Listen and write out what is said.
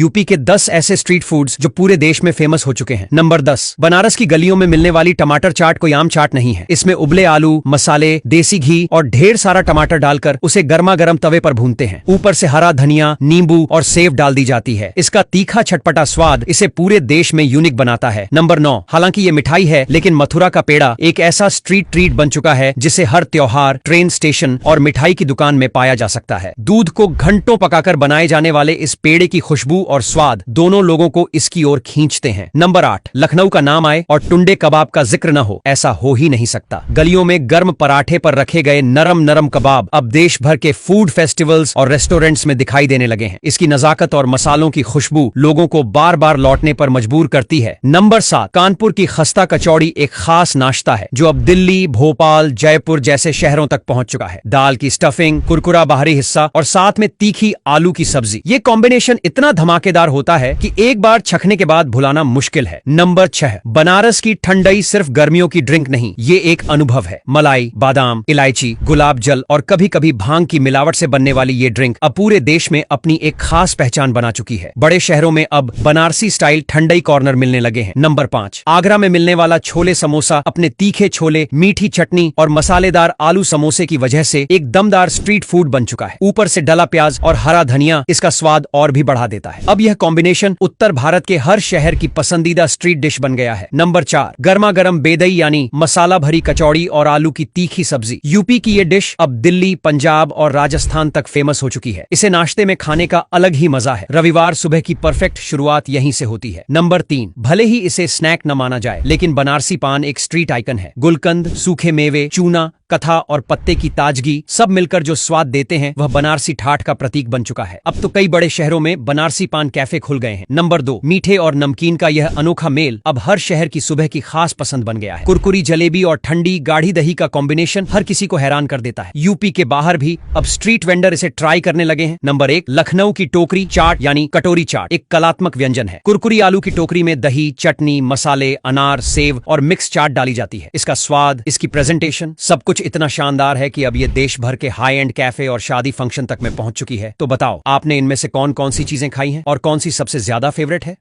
UP के 10 ऐसे street foods जो पूरे देश में फेमस हो चुके हैं। नंबर 10, बनारस की गलियों में मिलने वाली टमाटर चाट कोई आम चाट नहीं है। इसमें उबले आलू, मसाले, देसी घी और ढेर सारा टमाटर डालकर उसे गर्मा गर्म तवे पर भूनते हैं। ऊपर से हरा धनिया, नींबू और सेव डाल दी जाती है। इसका तीखा चटपटा स्वाद इसे पूरे देश में यूनिक बनाता है। नंबर 9, हालांकि ये मिठाई है लेकिन मथुरा का पेड़ा एक ऐसा स्ट्रीट ट्रीट बन चुका है जिसे हर त्योहार, ट्रेन स्टेशन और मिठाई की दुकान में पाया जा सकता है। दूध को घंटों पकाकर बनाए जाने वाले इस पेड़े की खुशबू और स्वाद दोनों लोगों को इसकी ओर खींचते हैं। नंबर 8, लखनऊ का नाम आए और टुंडे कबाब का जिक्र न हो, ऐसा हो ही नहीं सकता। गलियों में गर्म पराठे पर रखे गए नरम नरम कबाब अब देश भर के फूड फेस्टिवल्स और रेस्टोरेंट्स में दिखाई देने लगे हैं। इसकी नजाकत और मसालों की खुशबू लोगों को बार बार लौटने पर मजबूर करती है। नंबर 7, कानपुर की खस्ता कचौड़ी एक खास नाश्ता है जो अब दिल्ली, भोपाल, जयपुर जैसे शहरों तक पहुंच चुका है। दाल की स्टफिंग, कुरकुरा बाहरी हिस्सा और साथ में तीखी आलू की सब्जी, ये कॉम्बिनेशन इतना धमाकेदार होता है कि एक बार चखने के बाद भुलाना मुश्किल है। नंबर 6, बनारस की ठंडई सिर्फ गर्मियों की ड्रिंक नहीं, ये एक अनुभव है। मलाई, बादाम, इलायची, गुलाब जल और कभी कभी भांग की मिलावट से बनने वाली ये ड्रिंक अब पूरे देश में अपनी एक खास पहचान बना चुकी है। बड़े शहरों में अब बनारसी स्टाइल ठंडई कॉर्नर मिलने लगे हैं। नंबर 5, आगरा में मिलने वाला छोले समोसा अपने तीखे छोले, मीठी चटनी और मसालेदार आलू समोसे की वजह से एक दमदार स्ट्रीट फूड बन चुका है। ऊपर से डला प्याज और हरा धनिया इसका स्वाद और भी बढ़ा देता है। अब यह कॉम्बिनेशन उत्तर भारत के हर शहर की पसंदीदा स्ट्रीट डिश बन गया है। नंबर 4, गर्मा गर्म बेदई यानी मसाला भरी कचौड़ी और आलू की तीखी सब्जी। यूपी की ये डिश अब दिल्ली, पंजाब और राजस्थान तक फेमस हो चुकी है। इसे नाश्ते में खाने का अलग ही मजा है। रविवार सुबह की परफेक्ट शुरुआत यहीं से होती है। नंबर 3, भले ही इसे स्नैक न माना जाए लेकिन बनारसी पान एक स्ट्रीट आइकन है। गुलकंद, सूखे मेवे, चूना, कथा और पत्ते की ताजगी सब मिलकर जो स्वाद देते हैं वह बनारसी ठाठ का प्रतीक बन चुका है। अब तो कई बड़े शहरों में बनारसी पान कैफे खुल गए हैं। नंबर 2, मीठे और नमकीन का यह अनोखा मेल अब हर शहर की सुबह की खास पसंद बन गया है। कुरकुरी जलेबी और ठंडी गाढ़ी दही का कॉम्बिनेशन हर किसी को हैरान कर देता है। यूपी के बाहर भी अब स्ट्रीट वेंडर इसे ट्राई करने लगे हैं। नंबर 1, लखनऊ की टोकरी चाट यानी कटोरी चाट एक कलात्मक व्यंजन है। कुरकुरी आलू की टोकरी में दही, चटनी, मसाले, अनार, सेव और मिक्स चाट डाली जाती है। इसका स्वाद, इसकी प्रेजेंटेशन सब कुछ इतना शानदार है कि अब ये देश भर के हाई एंड कैफे और शादी फंक्शन तक में पहुंच चुकी है। तो बताओ, आपने इनमें से कौन कौन सी चीजें खाई हैं और कौन सी सबसे ज्यादा फेवरेट है?